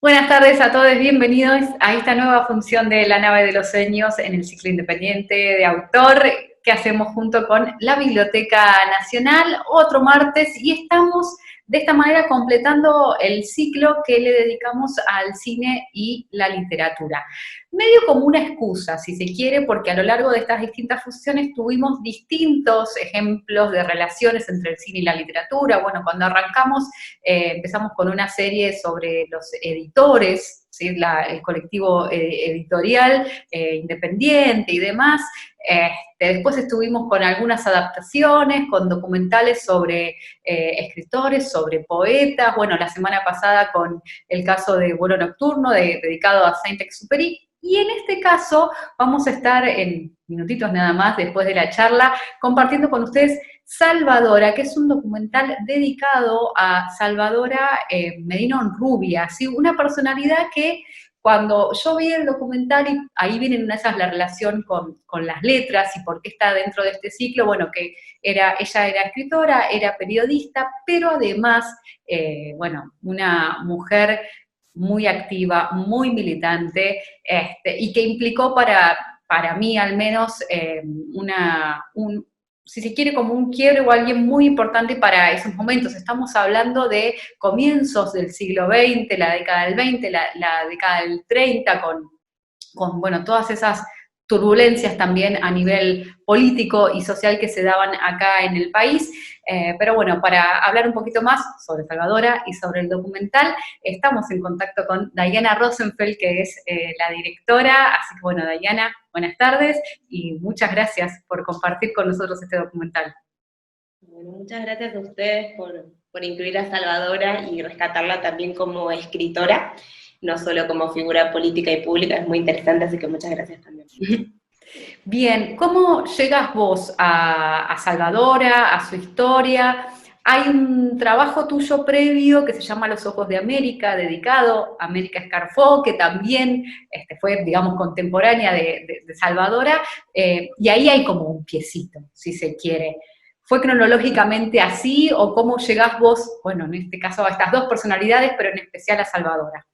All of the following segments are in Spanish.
Buenas tardes a todos, bienvenidos a esta nueva función de La Nave de los Sueños en el ciclo independiente de autor que hacemos junto con la Biblioteca Nacional, otro martes, y estamos de esta manera completando el ciclo que le dedicamos al cine y la literatura. Medio como una excusa, si se quiere, porque a lo largo de estas distintas funciones tuvimos distintos ejemplos de relaciones entre el cine y la literatura. Bueno, cuando arrancamos empezamos con una serie sobre los editores, ¿sí? El colectivo editorial independiente y demás. Después estuvimos con algunas adaptaciones, con documentales sobre escritores, sobre poetas. Bueno, la semana pasada con el caso de Vuelo Nocturno, dedicado a Saint-Exupéry. Y en este caso vamos a estar en minutitos nada más después de la charla compartiendo con ustedes Salvadora, que es un documental dedicado a Salvadora Medina Onrubia, ¿sí? Una personalidad que cuando yo vi el documental, y ahí viene una de esas la relación con las letras y por qué está dentro de este ciclo, bueno, que ella era escritora, era periodista, pero además, bueno, una mujer muy activa, muy militante, y que implicó para mí al menos si se quiere, como un quiebre o alguien muy importante para esos momentos. Estamos hablando de comienzos del siglo XX, la década del 20, la década del 30, con bueno, todas esas turbulencias también a nivel político y social que se daban acá en el país. Pero bueno, para hablar un poquito más sobre Salvadora y sobre el documental, estamos en contacto con Diana Rosenfeld, que es la directora. Así que bueno, Diana, buenas tardes y muchas gracias por compartir con nosotros este documental. Bueno, muchas gracias a ustedes por incluir a Salvadora y rescatarla también como escritora, no solo como figura política y pública. Es muy interesante, así que muchas gracias también. Bien, ¿cómo llegas vos a Salvadora, a su historia? Hay un trabajo tuyo previo que se llama Los Ojos de América, dedicado a América Escarfó, que también fue, digamos, contemporánea de Salvadora, y ahí hay como un piecito, si se quiere. ¿Fue cronológicamente así o cómo llegás vos, bueno, en este caso a estas dos personalidades, pero en especial a Salvadora?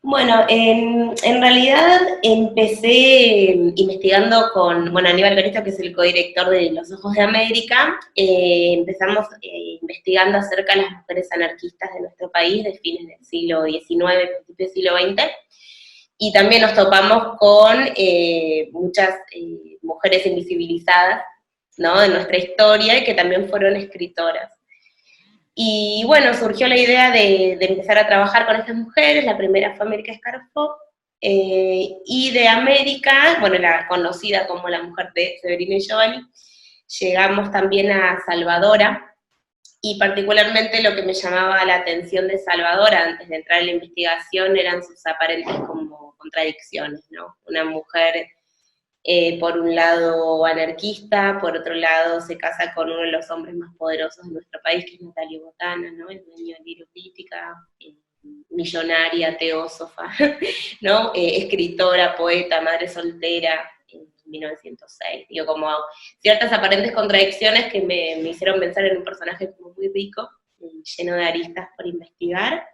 Bueno, en realidad empecé investigando con, bueno, Aníbal Garisto, que es el codirector de Los Ojos de América. Empezamos investigando acerca de las mujeres anarquistas de nuestro país de fines del siglo XIX, principios del siglo XX, y también nos topamos con muchas mujeres invisibilizadas, ¿no?, de nuestra historia y que también fueron escritoras. Y bueno, surgió la idea de empezar a trabajar con estas mujeres. La primera fue América Escarfó, y de América, bueno, la conocida como la mujer de Severino y Giovanni, llegamos también a Salvadora, y particularmente lo que me llamaba la atención de Salvadora antes de entrar en la investigación eran sus aparentes como contradicciones, ¿no? Una mujer por un lado anarquista, por otro lado se casa con uno de los hombres más poderosos de nuestro país, que es Natalio Botana, ¿no?, el dueño de Diario Crítica, millonaria, teósofa, ¿no?, escritora, poeta, madre soltera, en 1906. Digo, como ciertas aparentes contradicciones que me hicieron pensar en un personaje como muy rico, lleno de aristas por investigar.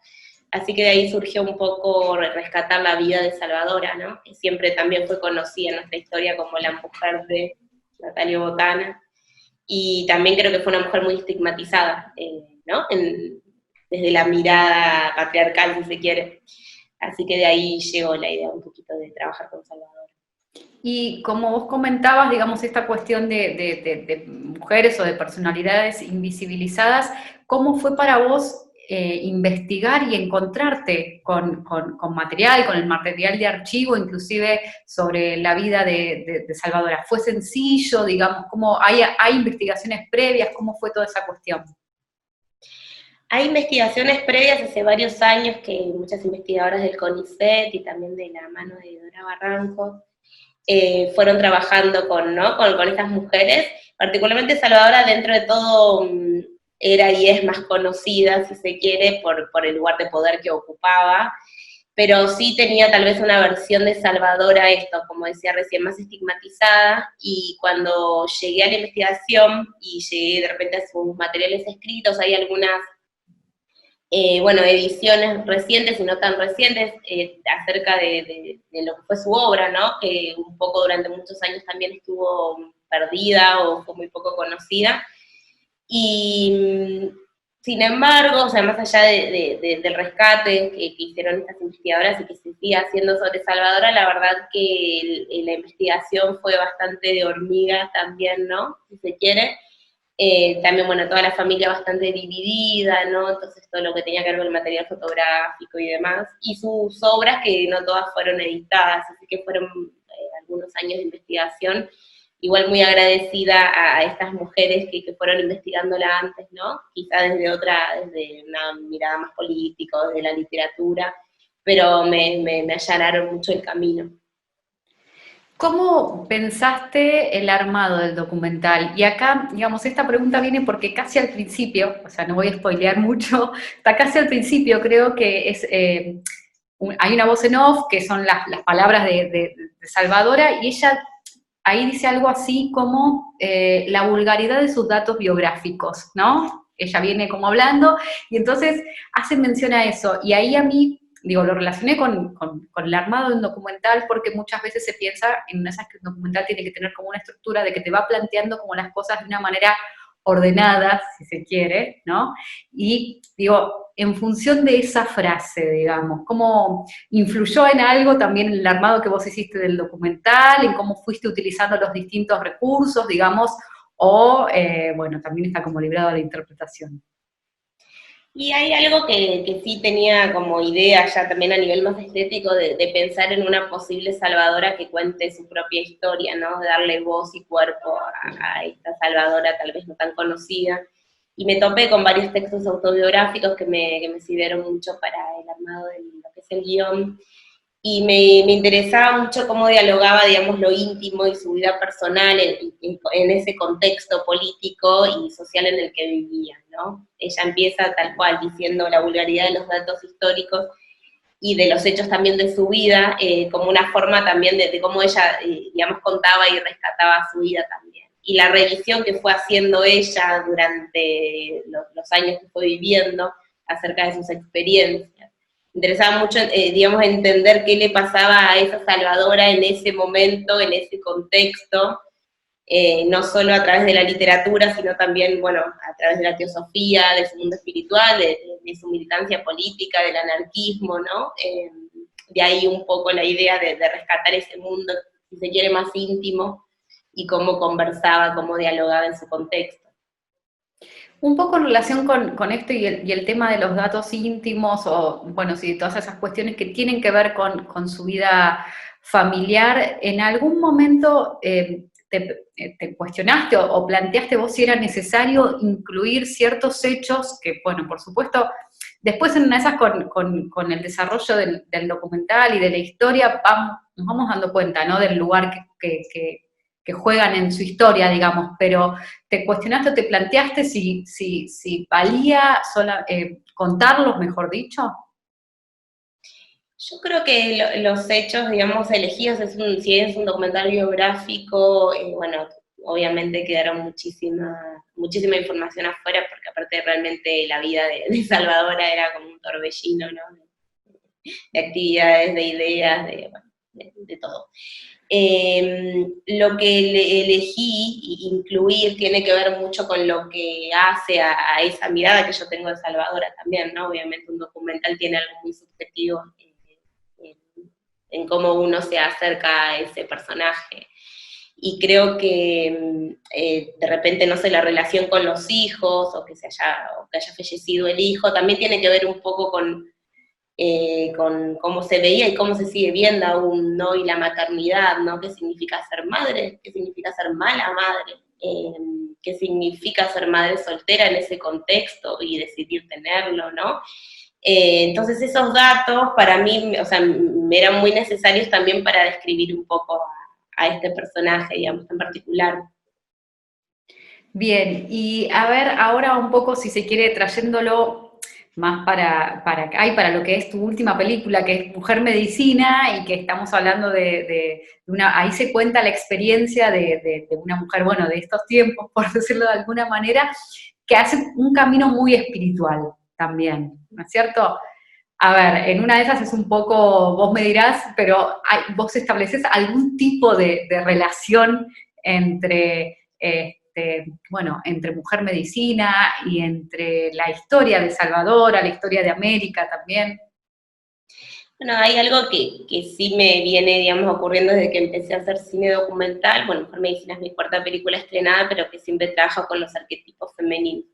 Así que de ahí surgió un poco rescatar la vida de Salvadora, ¿no?, que siempre también fue conocida en nuestra historia como la mujer de Natalio Botana, y también creo que fue una mujer muy estigmatizada, ¿no?, desde la mirada patriarcal, si se quiere. Así que de ahí llegó la idea un poquito de trabajar con Salvadora. Y como vos comentabas, digamos, esta cuestión de mujeres o de personalidades invisibilizadas, ¿cómo fue para vos investigar y encontrarte con material, con el material de archivo, inclusive sobre la vida de Salvadora? ¿Fue sencillo, digamos, hay investigaciones previas? ¿Cómo fue toda esa cuestión? Hay investigaciones previas hace varios años que muchas investigadoras del CONICET y también de la mano de Dora Barranco fueron trabajando ¿no?, con estas mujeres. Particularmente Salvadora, dentro de todo, era y es más conocida, si se quiere, por el lugar de poder que ocupaba, pero sí tenía tal vez una versión de Salvadora, esto, como decía recién, más estigmatizada, y cuando llegué a la investigación y llegué de repente a sus materiales escritos, hay algunas bueno, ediciones recientes y no tan recientes acerca de lo que fue su obra, ¿no? Que un poco durante muchos años también estuvo perdida o fue muy poco conocida. Y sin embargo, o sea, más allá del rescate que hicieron estas investigadoras y que se sigue haciendo sobre Salvadora, la verdad que la investigación fue bastante de hormiga también, ¿no? Si se quiere. También, bueno, toda la familia bastante dividida, ¿no? Entonces todo lo que tenía que ver con el material fotográfico y demás. Y sus obras, que no todas fueron editadas, así que fueron algunos años de investigación. Igual muy agradecida a estas mujeres que fueron investigándola antes, ¿no? Quizá desde una mirada más política, desde la literatura, pero me allanaron mucho el camino. ¿Cómo pensaste el armado del documental? Y acá, digamos, esta pregunta viene porque casi al principio, o sea, no voy a spoilear mucho, está casi al principio creo que es, hay una voz en off que son las palabras de Salvadora y ella ahí dice algo así como la vulgaridad de sus datos biográficos, ¿no? Ella viene como hablando y entonces hace mención a eso. Y ahí a mí, digo, lo relacioné con el armado de un documental porque muchas veces se piensa en esas que un documental tiene que tener como una estructura de que te va planteando como las cosas de una manera ordenada, si se quiere, ¿no? Y digo, en función de esa frase, digamos, ¿cómo influyó en algo también el armado que vos hiciste del documental, en cómo fuiste utilizando los distintos recursos, digamos, o, bueno, también está como librado a la interpretación? Y hay algo que sí tenía como idea ya también a nivel más estético de pensar en una posible Salvadora que cuente su propia historia, ¿no? De darle voz y cuerpo a esta Salvadora tal vez no tan conocida. Y me topé con varios textos autobiográficos que me sirvieron mucho para el armado de lo que es el guión y me interesaba mucho cómo dialogaba, digamos, lo íntimo y su vida personal en ese contexto político y social en el que vivía, ¿no? Ella empieza tal cual diciendo la vulgaridad de los datos históricos y de los hechos también de su vida, como una forma también de cómo ella, digamos, contaba y rescataba su vida también. Y la revisión que fue haciendo ella durante los años que fue viviendo acerca de sus experiencias interesaba mucho, digamos, entender qué le pasaba a esa Salvadora en ese momento, en ese contexto, no solo a través de la literatura, sino también, bueno, a través de la teosofía, de su mundo espiritual, de su militancia política, del anarquismo, ¿no? De ahí un poco la idea de rescatar ese mundo, si se quiere, más íntimo, y cómo conversaba, cómo dialogaba en su contexto. Un poco en relación con esto y el tema de los datos íntimos, o bueno, sí, todas esas cuestiones que tienen que ver con su vida familiar, ¿en algún momento te cuestionaste o planteaste vos si era necesario incluir ciertos hechos que, bueno, por supuesto, después en una de esas con el desarrollo del documental y de la historia nos vamos dando cuenta, ¿no? Del lugar que juegan en su historia, digamos, pero ¿te cuestionaste o te planteaste si valía contarlos, mejor dicho? Yo creo que los hechos, digamos, elegidos, si es un documental biográfico, bueno, obviamente quedaron muchísima información afuera, porque aparte realmente la vida de Salvadora era como un torbellino, ¿no? De actividades, de ideas, bueno, de todo. Lo que elegí incluir tiene que ver mucho con lo que hace a esa mirada que yo tengo de Salvadora también, ¿no? Obviamente un documental tiene algo muy subjetivo en cómo uno se acerca a ese personaje. Y creo que de repente, no sé, la relación con los hijos, o que haya fallecido el hijo, también tiene que ver un poco con cómo se veía y cómo se sigue viendo aún, ¿no? Y la maternidad, ¿no? ¿Qué significa ser madre? ¿Qué significa ser mala madre? ¿Qué significa ser madre soltera en ese contexto y decidir tenerlo, ¿no? Entonces esos datos para mí, o sea, me eran muy necesarios también para describir un poco a este personaje, digamos, en particular. Bien, y a ver, ahora un poco, si se quiere, trayéndolo más para lo que es tu última película, que es Mujer Medicina, y que estamos hablando de una, ahí se cuenta la experiencia de una mujer, bueno, de estos tiempos, por decirlo de alguna manera, que hace un camino muy espiritual, también, ¿no es cierto? A ver, en una de esas es un poco, vos me dirás, pero vos estableces algún tipo de relación entre, bueno, entre mujer medicina y entre la historia de Salvadora, la historia de América también. Bueno, hay algo que sí me viene, digamos, ocurriendo desde que empecé a hacer cine documental. Bueno, Mujer Medicina es mi cuarta película estrenada, pero que siempre trabaja con los arquetipos femeninos.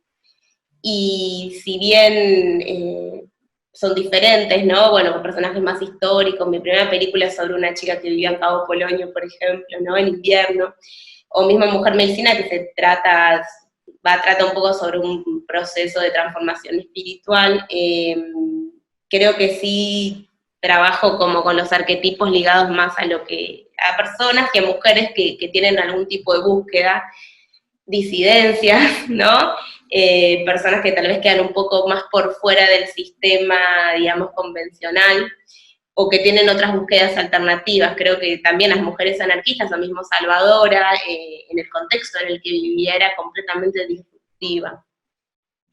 Y si bien son diferentes, ¿no? Bueno, con personajes más históricos. Mi primera película es sobre una chica que vivía en Cabo Polonio, por ejemplo, ¿no? En invierno. O mismo Mujer Medicina, que trata un poco sobre un proceso de transformación espiritual. Creo que sí trabajo como con los arquetipos ligados más a personas que a mujeres que tienen algún tipo de búsqueda, disidencias, ¿no? Personas que tal vez quedan un poco más por fuera del sistema, digamos, convencional, o que tienen otras búsquedas alternativas. Creo que también las mujeres anarquistas, o mismo Salvadora, en el contexto en el que vivía, era completamente disruptiva.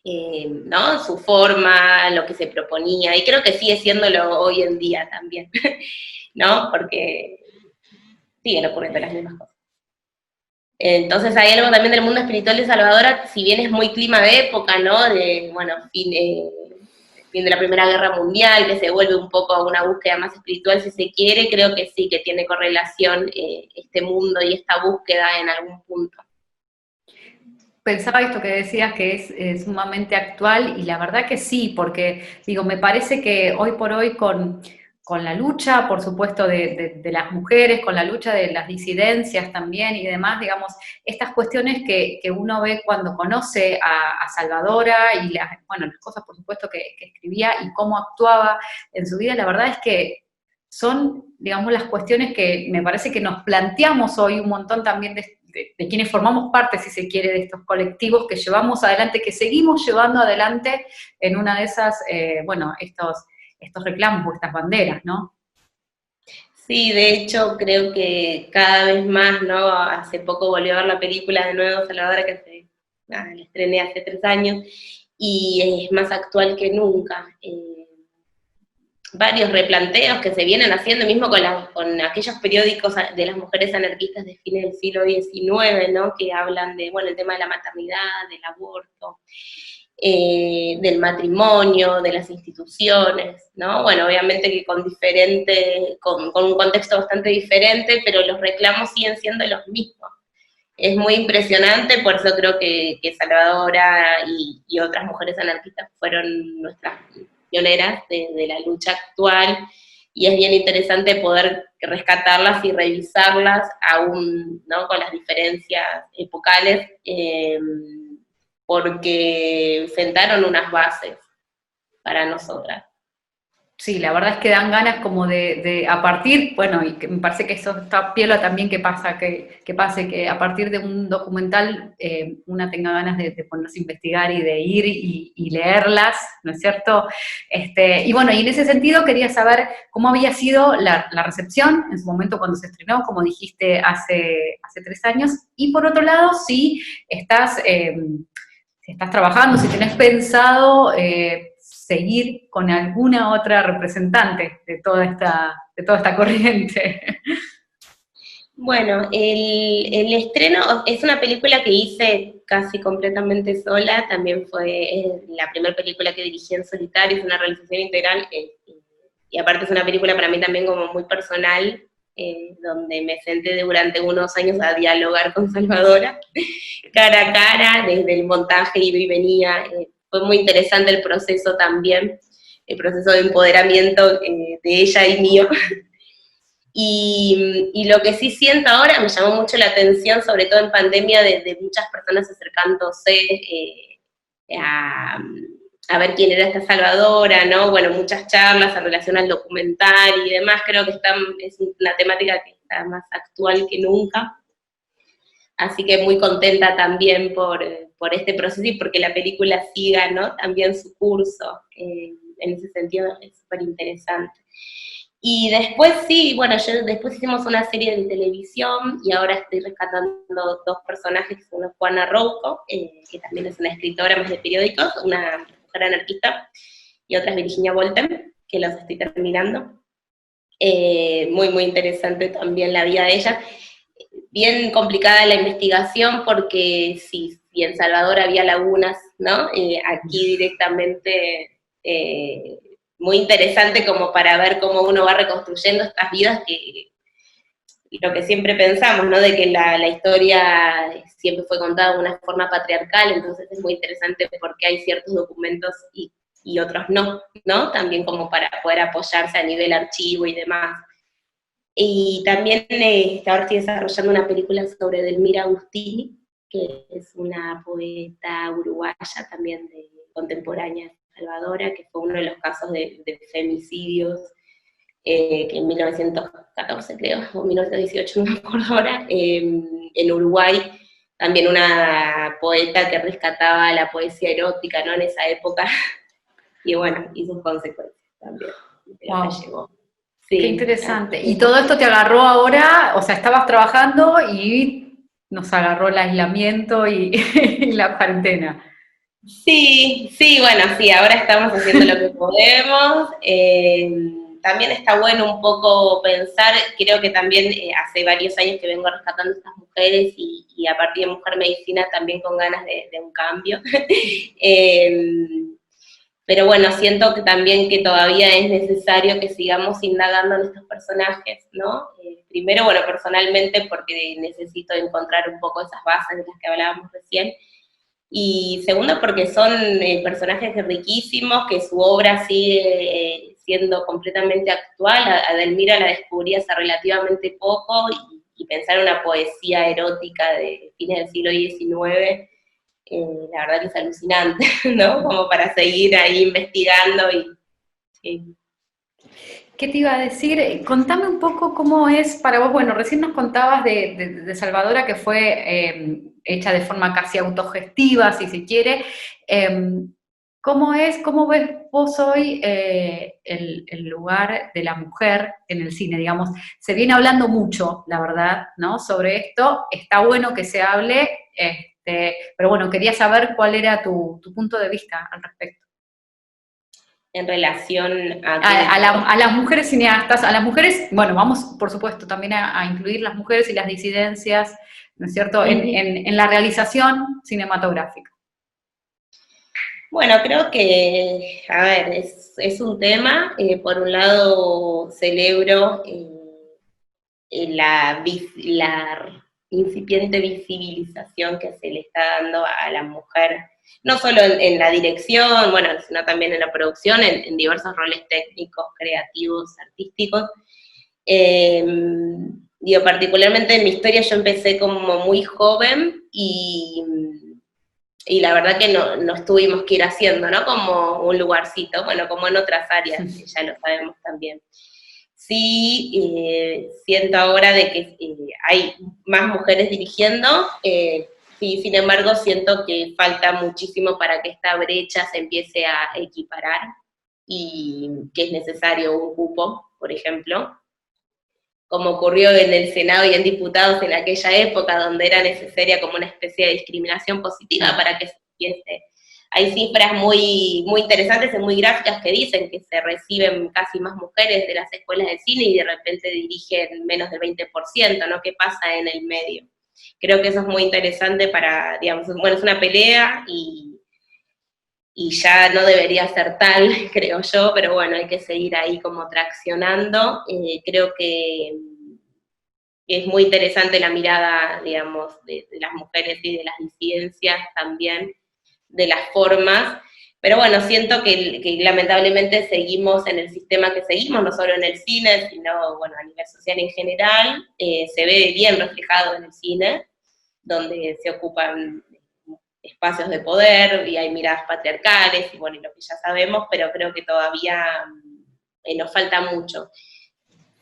¿No? Su forma, lo que se proponía, y creo que sigue siéndolo hoy en día también, ¿no? Porque siguen ocurriendo las mismas cosas. Entonces hay algo también del mundo espiritual de Salvadora, si bien es muy clima de época, ¿no? De, bueno, fin de la Primera Guerra Mundial, que se vuelve un poco a una búsqueda más espiritual, si se quiere, creo que sí, que tiene correlación este mundo y esta búsqueda en algún punto. Pensaba esto que decías que es sumamente actual, y la verdad que sí, porque digo, me parece que hoy por hoy con la lucha, por supuesto, de las mujeres, con la lucha de las disidencias también y demás, digamos, estas cuestiones que uno ve cuando conoce a Salvadora y bueno, las cosas, por supuesto, que escribía y cómo actuaba en su vida, la verdad es que son, digamos, las cuestiones que me parece que nos planteamos hoy un montón también de quienes formamos parte, si se quiere, de estos colectivos que llevamos adelante, que seguimos llevando adelante en una de esas, bueno, estos reclamos o estas banderas, ¿no? Sí, de hecho creo que cada vez más, ¿no? Hace poco volví a ver la película de nuevo, Salvadora, que la estrené hace 3 años, y es más actual que nunca. Varios replanteos que se vienen haciendo, mismo con aquellos periódicos de las mujeres anarquistas de fines del siglo XIX, ¿no? Que hablan de, bueno, el tema de la maternidad, del aborto, del matrimonio, de las instituciones, ¿no? Bueno, obviamente que con un contexto bastante diferente, pero los reclamos siguen siendo los mismos. Es muy impresionante, por eso creo que Salvadora y otras mujeres anarquistas fueron nuestras pioneras de la lucha actual, y es bien interesante poder rescatarlas y revisarlas aún, ¿no? Con las diferencias epocales, porque sentaron unas bases para nosotras. Sí, la verdad es que dan ganas como de a partir, bueno, y que me parece que eso está piola también que pase, que a partir de un documental una tenga ganas de ponerse a investigar y de ir y leerlas, ¿no es cierto? Y bueno, y en ese sentido quería saber cómo había sido la recepción en su momento cuando se estrenó, como dijiste, hace 3 años, y por otro lado, si estás trabajando, si tenés pensado seguir con alguna otra representante de toda esta corriente. Bueno, el estreno es una película que hice casi completamente sola, también fue la primera película que dirigí en solitario, es una realización integral, y aparte es una película para mí también como muy personal, donde me senté durante unos años a dialogar con Salvadora, cara a cara, desde el montaje, iba y venía. Fue muy interesante el proceso también, el proceso de empoderamiento de ella y mío. Y lo que sí siento ahora, me llamó mucho la atención, sobre todo en pandemia, de muchas personas acercándose a ver quién era esta Salvadora, ¿no? Bueno, muchas charlas en relación al documental y demás. Creo que es una temática que está más actual que nunca. Así que muy contenta también por este proceso y porque la película siga, ¿no? También su curso. En ese sentido es súper interesante. Y después sí, bueno, después hicimos una serie de televisión y ahora estoy rescatando 2 personajes, que son Juana Rouco, que también es una escritora más de periódicos, una mujer mujer anarquista, y otra es Virginia Woolf, que los estoy terminando. Muy, muy interesante también la vida de ella. Bien complicada la investigación porque sí, en Salvador había lagunas, ¿no? Aquí directamente muy interesante como para ver cómo uno va reconstruyendo estas vidas que lo que siempre pensamos, ¿no? De que la historia siempre fue contada de una forma patriarcal, entonces es muy interesante porque hay ciertos documentos y otros no, ¿no? También como para poder apoyarse a nivel archivo y demás. Y también ahora estoy desarrollando una película sobre Delmira Agustini, que es una poeta uruguaya también contemporánea salvadora, que fue uno de los casos de femicidios que en 1914 creo, o 1918, no me acuerdo ahora, en Uruguay, también una poeta que rescataba la poesía erótica, ¿no? En esa época, y bueno, y sus consecuencias también, Wow. lo que llevó. Sí, qué interesante. ¿Y todo esto te agarró ahora? O sea, estabas trabajando y nos agarró el aislamiento y, y la cuarentena. Sí, sí, bueno, sí, ahora estamos haciendo lo que podemos. También está bueno un poco pensar, creo que también hace varios años que vengo rescatando a estas mujeres y a partir de Mujer Medicina también con ganas de un cambio. Pero bueno, siento que también que todavía es necesario que sigamos indagando en estos personajes, ¿no? Primero, bueno, personalmente porque necesito encontrar un poco esas bases de las que hablábamos recién, y segundo porque son personajes riquísimos, que su obra sigue siendo completamente actual. A Delmira la descubrí hace relativamente poco, y pensar en una poesía erótica de fines del siglo XIX, la verdad que es alucinante, ¿no? Como para seguir ahí investigando y... Sí. ¿Qué te iba a decir? Contame un poco cómo es para vos. Bueno, recién nos contabas de Salvadora, que fue hecha de forma casi autogestiva, si se quiere. ¿Cómo ves vos hoy el lugar de la mujer en el cine? Digamos, se viene hablando mucho, la verdad, ¿no? Sobre esto. Está bueno que se hable, pero bueno, quería saber cuál era tu punto de vista al respecto. En relación A las mujeres cineastas, a las mujeres, bueno, vamos por supuesto también a incluir las mujeres y las disidencias, ¿no es cierto?, en la realización cinematográfica. Bueno, creo que, a ver, es un tema, por un lado celebro la incipiente visibilización que se le está dando a la mujer, no solo en la dirección, bueno, sino también en la producción, en diversos roles técnicos, creativos, artísticos. Digo, particularmente en mi historia yo empecé como muy joven y la verdad que no tuvimos que ir haciendo, ¿no? Como un lugarcito, bueno, como en otras áreas, ya lo sabemos también. Sí, siento ahora de que hay más mujeres dirigiendo, y sin embargo siento que falta muchísimo para que esta brecha se empiece a equiparar, y que es necesario un cupo, por ejemplo, como ocurrió en el Senado y en diputados en aquella época, donde era necesaria como una especie de discriminación positiva para que se empiece. Hay cifras muy, muy interesantes y muy gráficas que dicen que se reciben casi más mujeres de las escuelas de cine y de repente dirigen menos del 20%, ¿no? ¿Qué pasa en el medio? Creo que eso es muy interesante para, digamos, bueno, es una pelea y ya no debería ser tal, creo yo, pero bueno, hay que seguir ahí como traccionando. Creo que es muy interesante la mirada, digamos, de las mujeres y de las disidencias también, de las formas, pero bueno, siento que lamentablemente seguimos en el sistema que seguimos, no solo en el cine, sino, bueno, a nivel social en general, se ve bien reflejado en el cine, donde se ocupan espacios de poder y hay miradas patriarcales y bueno, y lo que ya sabemos, pero creo que todavía nos falta mucho.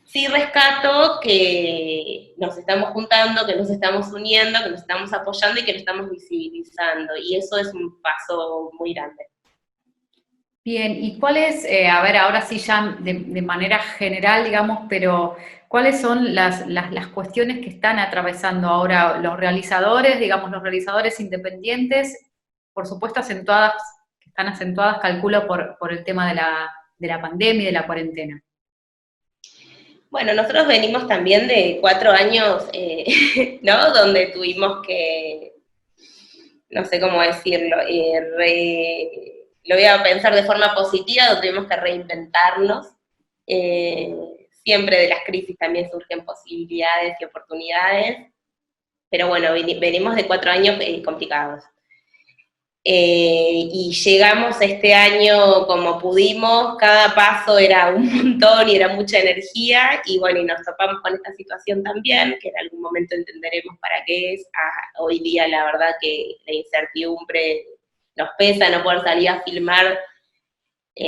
Sí rescato que nos estamos juntando, que nos estamos uniendo, que nos estamos apoyando y que lo estamos visibilizando, y eso es un paso muy grande. Bien, ¿y cuáles, a ver, ahora sí ya de manera general, digamos, pero cuáles son las cuestiones que están atravesando ahora los realizadores, digamos, los realizadores independientes, por supuesto acentuadas, que tan acentuadas, calculo, por el tema de la pandemia y de la cuarentena. Bueno, nosotros venimos también de 4 años, ¿no? Donde tuvimos que, no sé cómo decirlo, lo voy a pensar de forma positiva, donde tuvimos que reinventarnos. Eh, Siempre de las crisis también surgen posibilidades y oportunidades, pero bueno, venimos de 4 años complicados. Y llegamos este año como pudimos, cada paso era un montón y era mucha energía, y bueno, y nos topamos con esta situación también, que en algún momento entenderemos para qué es. Hoy día la verdad que la incertidumbre nos pesa, no poder salir a filmar.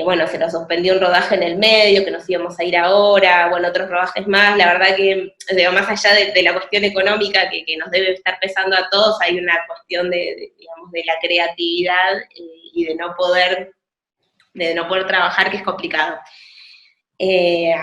Bueno, se nos suspendió un rodaje en el medio, que nos íbamos a ir ahora, bueno, otros rodajes más. La verdad que, digo, más allá de la cuestión económica que nos debe estar pesando a todos, hay una cuestión digamos, de la creatividad y de no poder trabajar, que es complicado.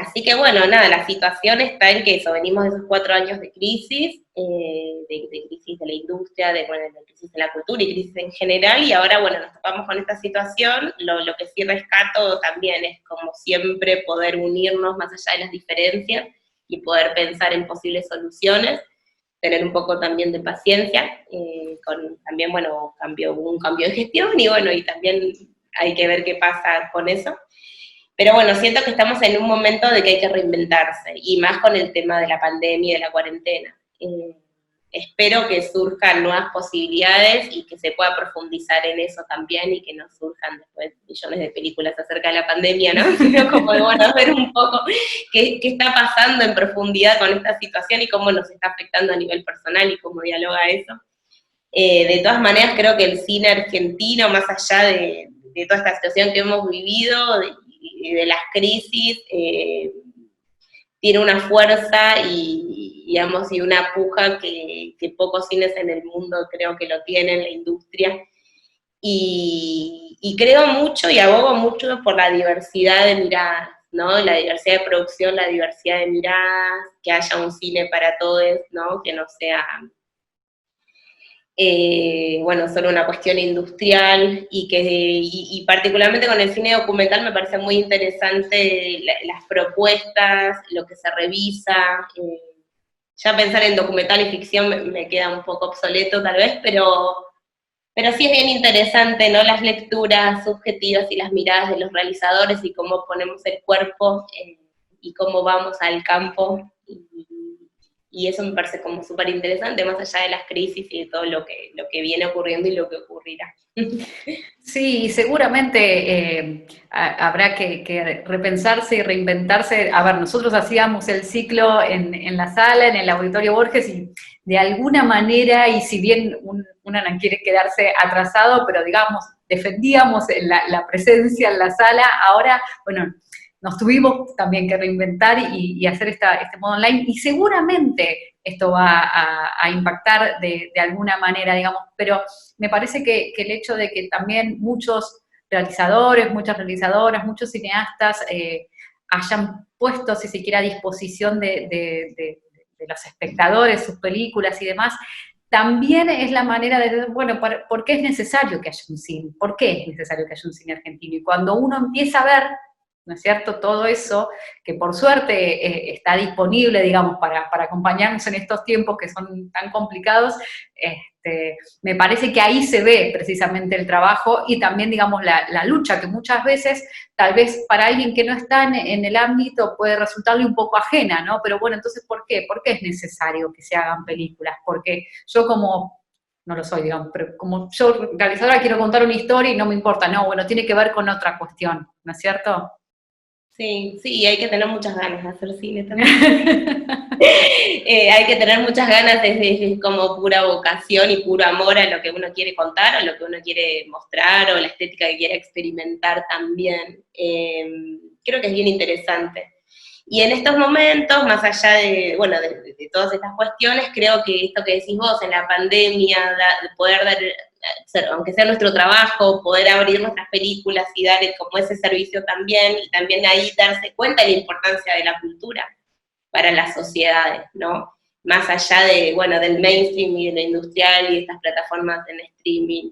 Así que bueno, nada, la situación está en que eso, venimos de esos 4 años de crisis, de crisis de la industria, de crisis de la cultura y crisis en general, y ahora bueno, nos topamos con esta situación. Lo que sí rescato también es, como siempre, poder unirnos más allá de las diferencias y poder pensar en posibles soluciones, tener un poco también de paciencia, también, bueno, hubo un cambio de gestión, y bueno, y también hay que ver qué pasa con eso. Pero bueno, siento que estamos en un momento de que hay que reinventarse, y más con el tema de la pandemia y de la cuarentena. Espero que surjan nuevas posibilidades y que se pueda profundizar en eso también, y que no surjan después millones de películas acerca de la pandemia, ¿no? Sino como, bueno, ver un poco qué está pasando en profundidad con esta situación y cómo nos está afectando a nivel personal y cómo dialoga eso. De todas maneras, creo que el cine argentino, más allá de toda esta situación que hemos vivido, de las crisis, tiene una fuerza digamos, y una puja que pocos cines en el mundo creo que lo tienen, la industria. Y creo mucho y abogo mucho por la diversidad de miradas, ¿no? La diversidad de producción, la diversidad de miradas, que haya un cine para todos, ¿no? Que no sea bueno, solo una cuestión industrial, y particularmente con el cine documental me parece muy interesante las propuestas, lo que se revisa. Ya pensar en documental y ficción me queda un poco obsoleto tal vez, pero sí es bien interesante, ¿no? Las lecturas subjetivas y las miradas de los realizadores, y cómo ponemos el cuerpo y cómo vamos al campo. Y eso me parece como súper interesante, más allá de las crisis y de todo lo que viene ocurriendo y lo que ocurrirá. Sí, seguramente habrá que repensarse y reinventarse. A ver, nosotros hacíamos el ciclo en la sala, en el Auditorio Borges, y de alguna manera, y si bien una no quiere quedarse atrasado, pero digamos, defendíamos la presencia en la sala. Ahora, bueno, nos tuvimos también que reinventar y hacer este modo online, y seguramente esto va a impactar de alguna manera, digamos, pero me parece que el hecho de que también muchos realizadores, muchas realizadoras, muchos cineastas hayan puesto, si se quiere, a disposición de los espectadores sus películas y demás, también es la manera de decir, bueno, ¿por qué es necesario que haya un cine? ¿Por qué es necesario que haya un cine argentino? Y cuando uno empieza a ver, ¿no es cierto?, todo eso, que por suerte está disponible, digamos, para acompañarnos en estos tiempos que son tan complicados, me parece que ahí se ve precisamente el trabajo y también, digamos, la lucha, que muchas veces, tal vez para alguien que no está en el ámbito, puede resultarle un poco ajena, ¿no? Pero bueno, entonces, ¿por qué? ¿Por qué es necesario que se hagan películas? Porque yo no lo soy, digamos, pero como yo realizadora quiero contar una historia y no me importa, no, bueno, tiene que ver con otra cuestión, ¿no es cierto? Sí, sí, hay que tener muchas ganas de hacer cine también. Hay que tener muchas ganas, es como pura vocación y puro amor a lo que uno quiere contar, a lo que uno quiere mostrar, o la estética que quiere experimentar también. Creo que es bien interesante. Y en estos momentos, más allá de todas estas cuestiones, creo que esto que decís vos, en la pandemia, poder dar, aunque sea nuestro trabajo, poder abrir nuestras películas y dar como ese servicio también, y también ahí darse cuenta de la importancia de la cultura para las sociedades, ¿no? Más allá del mainstream y de lo industrial y de estas plataformas en streaming.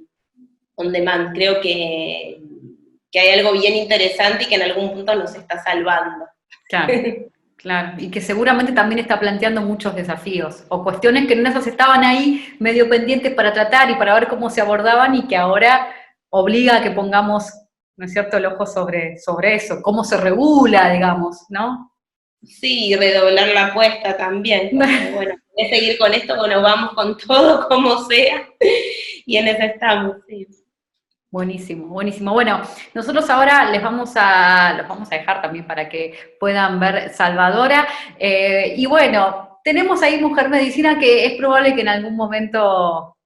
on demand. Creo que hay algo bien interesante y que en algún punto nos está salvando. Claro, claro. Y que seguramente también está planteando muchos desafíos o cuestiones que en esas estaban ahí medio pendientes para tratar y para ver cómo se abordaban y que ahora obliga a que pongamos, ¿no es cierto?, el ojo sobre eso, cómo se regula, digamos, ¿no? Sí, redoblar la apuesta también, como, bueno, ¿querés seguir con esto? Bueno, vamos con todo, como sea, y en eso estamos, sí. Buenísimo, buenísimo. Bueno, nosotros ahora los vamos a dejar también para que puedan ver Salvadora. Y bueno, tenemos ahí Mujer Medicina que es probable que en algún momento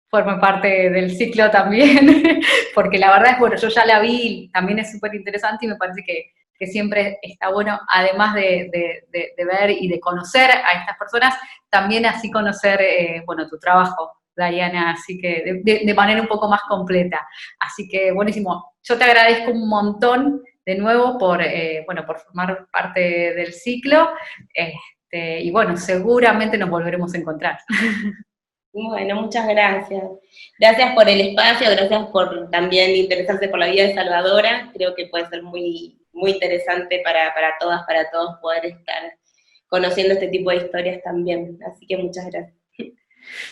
forme parte del ciclo también, porque la verdad es, bueno, yo ya la vi, también es súper interesante y me parece que siempre está bueno, además de ver y de conocer a estas personas, también así conocer, bueno, tu trabajo, Diana, así que de manera un poco más completa. Así que buenísimo. Yo te agradezco un montón de nuevo por, bueno, por formar parte del ciclo. Y bueno, seguramente nos volveremos a encontrar. Bueno, muchas gracias. Gracias por el espacio, gracias por también interesarse por la vida de Salvadora. Creo que puede ser muy, muy interesante para todas, para todos poder estar conociendo este tipo de historias también. Así que muchas gracias.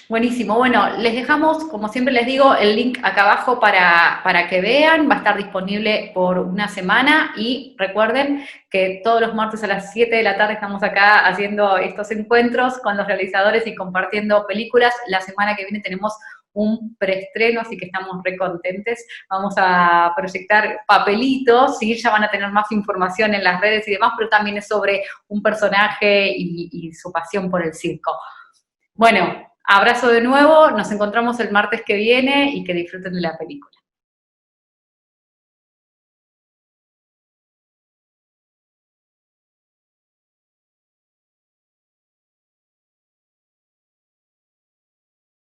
Buenísimo, bueno, les dejamos, como siempre les digo, el link acá abajo para que vean, va a estar disponible por una semana y recuerden que todos los martes a las 7 de la tarde estamos acá haciendo estos encuentros con los realizadores y compartiendo películas. La semana que viene tenemos un preestreno, así que estamos re contentes. Vamos a proyectar papelitos, ¿sí? Ya van a tener más información en las redes y demás, pero también es sobre un personaje y su pasión por el circo. Bueno, abrazo de nuevo, nos encontramos el martes que viene y que disfruten de la película.